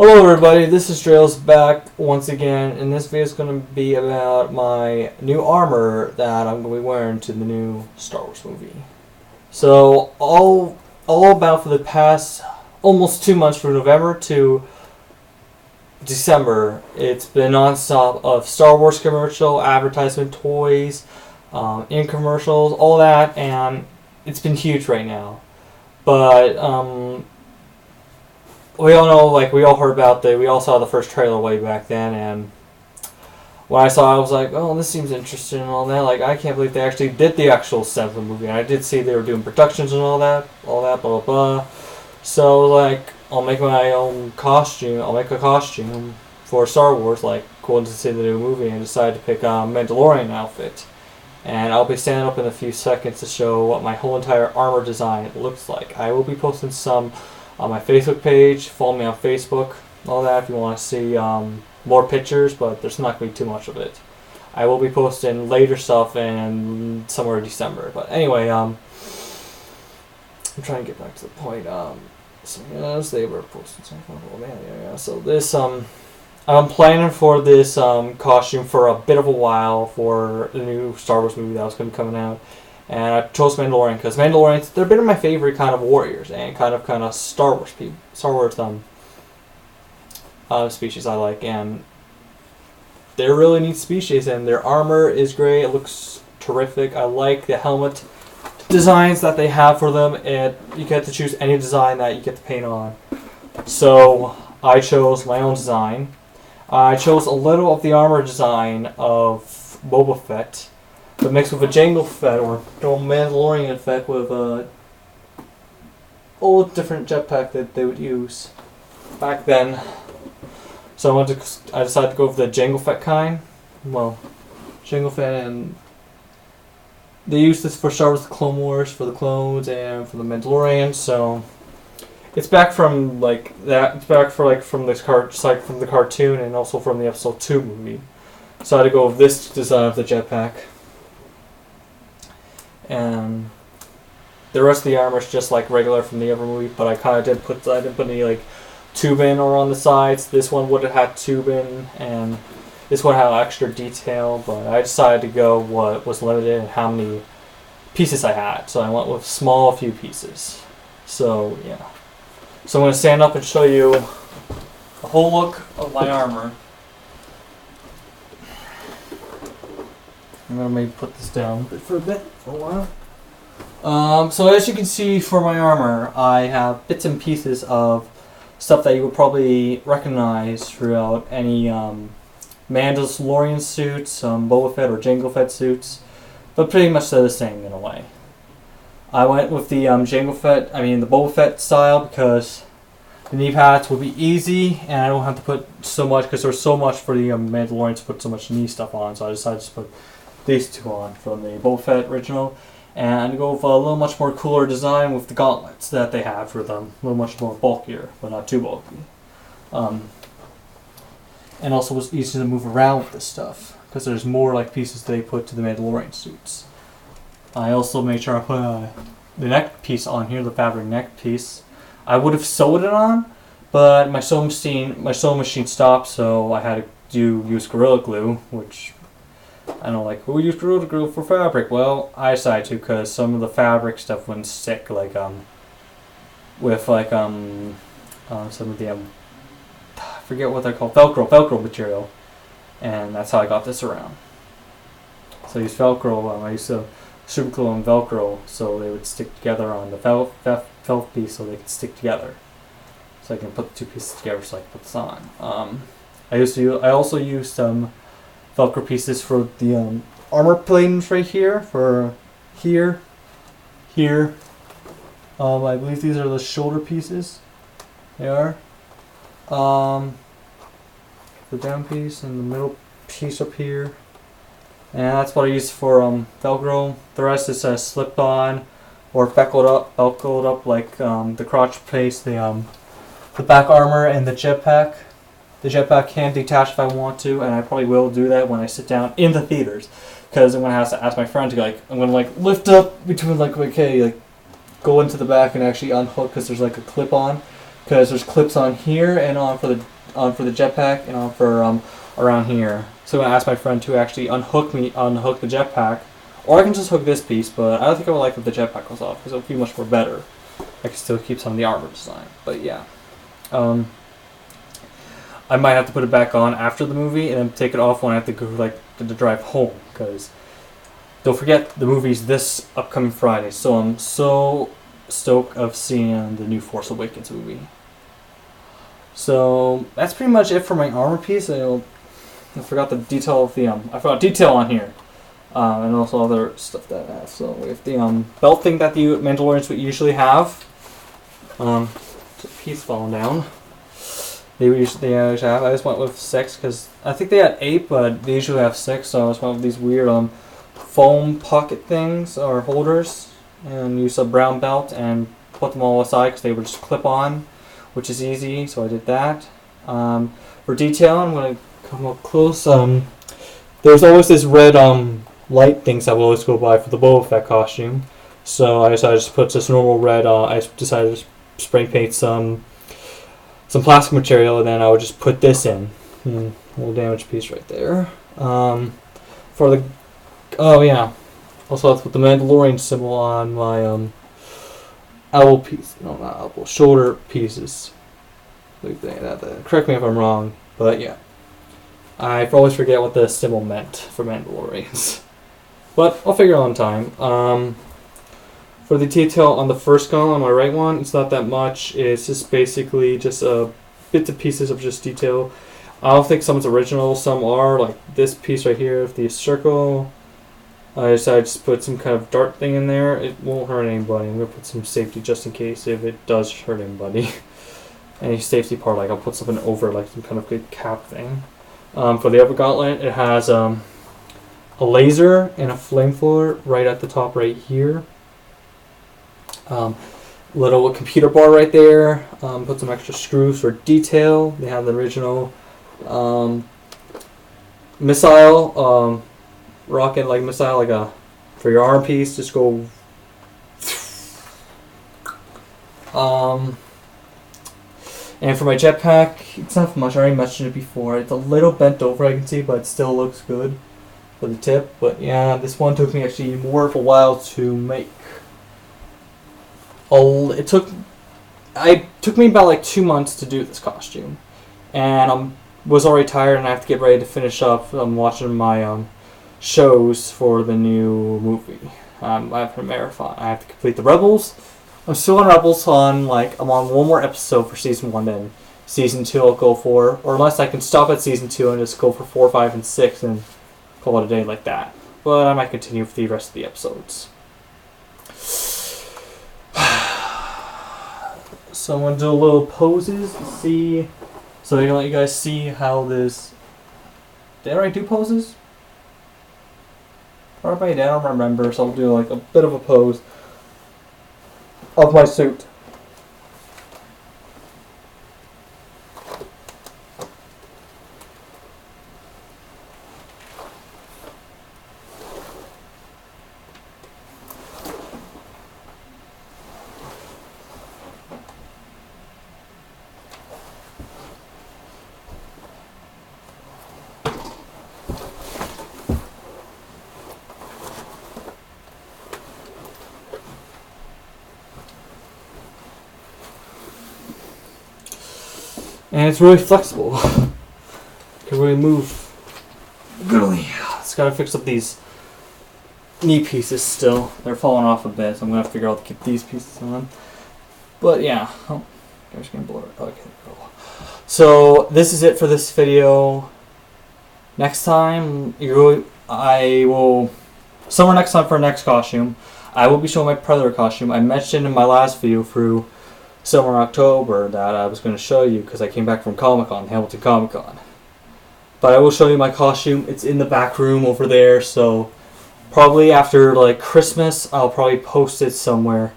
Hello everybody, this is Trails back once again, and this video is going to be about my new armor that I'm going to be wearing to the new Star Wars movie. So, all about for the past almost 2 months from November to December, it's been non-stop of Star Wars commercial, advertisement, toys, in commercials, all that, and it's been huge right now. But, we all know, we all heard about we all saw the first trailer way back then, and when I saw it, I was like, oh, this seems interesting and all that. I can't believe they actually did the actual set of the movie. And I did see they were doing productions and all that, blah, blah, blah. So, I'll make my own costume. I'll make a costume for Star Wars, going to see the new movie, and decided to pick a Mandalorian outfit. And I'll be standing up in a few seconds to show what my whole entire armor design looks like. I will be posting some on my Facebook page. Follow me on Facebook, all that, if you want to see more pictures, but there's not going to be too much of it. I will be posting later stuff in somewhere in December. But anyway, I'm trying to get back to the point. So yes, they were posting something. Oh man, yeah. So this, I'm planning for this costume for a bit of a while for the new Star Wars movie that was going to be coming out. And I chose Mandalorian because Mandalorians, they're a bit of my favorite kind of warriors and kind of Star Wars people, Star Wars species I like, and they're really neat species, and their armor is great. It looks terrific. I like the helmet designs that they have for them, and you get to choose any design that you get to paint on. So I chose my own design. I chose a little of the armor design of Boba Fett, but mixed with a Jango Fett or Mandalorian Fett with a old different jetpack that they would use back then. So I decided to go with the Jango Fett kind. Well, Jango Fett, and they used this for Star Wars: The Clone Wars, for the clones, and for the Mandalorian. So it's back from that. It's back from this from the cartoon and also from the Episode 2 movie. So I had to go with this design of the jetpack. And the rest of the armor is just like regular from the other movie, but I didn't put any tubing or on the sides. This one would have had tubing, and this one had extra detail, but I decided to go what was limited and how many pieces I had. So I went with few pieces. So yeah. So I'm going to stand up and show you the whole look of my armor. I'm going to maybe put this down for a while. So as you can see for my armor, I have bits and pieces of stuff that you would probably recognize throughout any Mandalorian suits, Boba Fett or Jango Fett suits, but pretty much they're the same in a way. I went with the the Boba Fett style because the knee pads would be easy, and I don't have to put so much because there's so much for the Mandalorian to put so much knee stuff on, so I decided to put these two on from the Boba Fett original, and go with a little much more cooler design with the gauntlets that they have for them, a little much more bulkier, but not too bulky. And also was easy to move around with this stuff because there's more pieces they put to the Mandalorian suits. I also made sure I put the neck piece on here, the fabric neck piece. I would have sewed it on, but my sewing machine stopped, so I had to use Gorilla Glue, which I don't like. Who used Gorilla Glue for fabric? Well, I decided to because some of the fabric stuff wouldn't stick, with some of the I forget what they're called, Velcro material, and that's how I got this around. So I used Velcro. I used to super glue and Velcro so they would stick together on the felt piece, so they could stick together. So I can put the two pieces together so I can put this on. I also used some Velcro pieces for the armor planes right here, for here. I believe these are the shoulder pieces. They are. The down piece and the middle piece up here. And that's what I use for Velcro. The rest is slipped on or velcroed up like the crotch piece, the back armor, and the jetpack. The jetpack can detach if I want to, and I probably will do that when I sit down in the theaters, because I'm gonna have to ask my friend to I'm gonna lift up between go into the back and actually unhook because there's a clip on, because there's clips on here and on for the jetpack and on for around here. So I'm gonna ask my friend to actually unhook the jetpack, or I can just hook this piece. But I don't think I would like if the jetpack goes off because it would be much more better. I can still keep some of the armor design, but yeah. I might have to put it back on after the movie and then take it off when I have to go to drive home, because don't forget the movie's this upcoming Friday. So I'm so stoked of seeing the new Force Awakens movie. So that's pretty much it for my armor piece. I forgot the detail of the I forgot detail on here, and also other stuff that I have. So we have the belt thing that the Mandalorians would usually have. It's a piece falling down. They usually have. I just went with 6 because I think they had 8, but they usually have 6. So I just went with these weird foam pocket things or holders, and use a brown belt and put them all aside because they would just clip on, which is easy. So I did that. For detail, I'm gonna come up close. There's always this red light things that will always go by for the Boba Fett costume. So I decided to just put this normal red. I decided to spray paint some plastic material, and then I would just put this in. Little damaged piece right there. For the also I'll put the Mandalorian symbol on my elbow piece. No, not elbow. Shoulder pieces. Correct me if I'm wrong, but yeah. I always forget what the symbol meant for Mandalorians. But I'll figure it out on time. For the detail on the first gun, on my right one, it's not that much. It's just basically just bits and pieces of just detail. I don't think some's original. Some are, like this piece right here, the circle. I decided to just put some kind of dart thing in there. It won't hurt anybody. I'm going to put some safety just in case if it does hurt anybody. Any safety part, like I'll put something over, like some kind of good cap thing. For the upper gauntlet, it has a laser and a flamethrower right at the top right here. Little computer bar right there. Put some extra screws for detail. They have the original missile, rocket like missile, like for your arm piece. Just go. And for my jetpack, it's not much. I already mentioned it before. It's a little bent over, I can see, but it still looks good for the tip. But yeah, this one took me actually more of a while to make. It took me about like 2 months to do this costume, and I was already tired, and I have to get ready to finish up. I'm watching my shows for the new movie. I have a marathon. I have to complete the Rebels. I'm still on Rebels. I'm on one more episode for season 1. Then season 2 I'll go for, or unless I can stop at season 2 and just go for 4, 5, and 6 and call it a day like that. But I might continue for the rest of the episodes. So I'm going to do a little poses to see, so I can let you guys see how this, did I already do poses? Probably I don't remember, so I'll do like a bit of a pose of my suit. And it's really flexible. Can really move goodly. Just gotta fix up these knee pieces still. They're falling off a bit, so I'm gonna have to figure out how to keep these pieces on. But yeah. Oh, I'm just gonna blur it. Okay, cool. So this is it for this video. Next time, somewhere next time for our next costume, I will be showing my Predator costume. I mentioned in my last video through summer October that I was going to show you because I came back from Comic-Con, Hamilton Comic-Con. But I will show you my costume. It's in the back room over there, so probably after like Christmas, I'll probably post it somewhere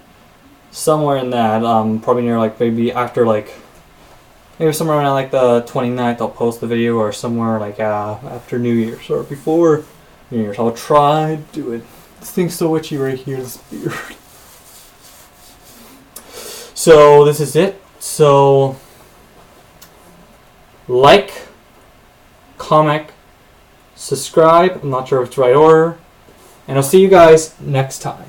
in that. Probably near like maybe somewhere around like the 29th, I'll post the video, or somewhere like after New Year's or before New Year's. I'll try to do it. This thing's so itchy right here, this beard. So this is it. So, like, comment, subscribe. I'm not sure if it's the right order. And I'll see you guys next time.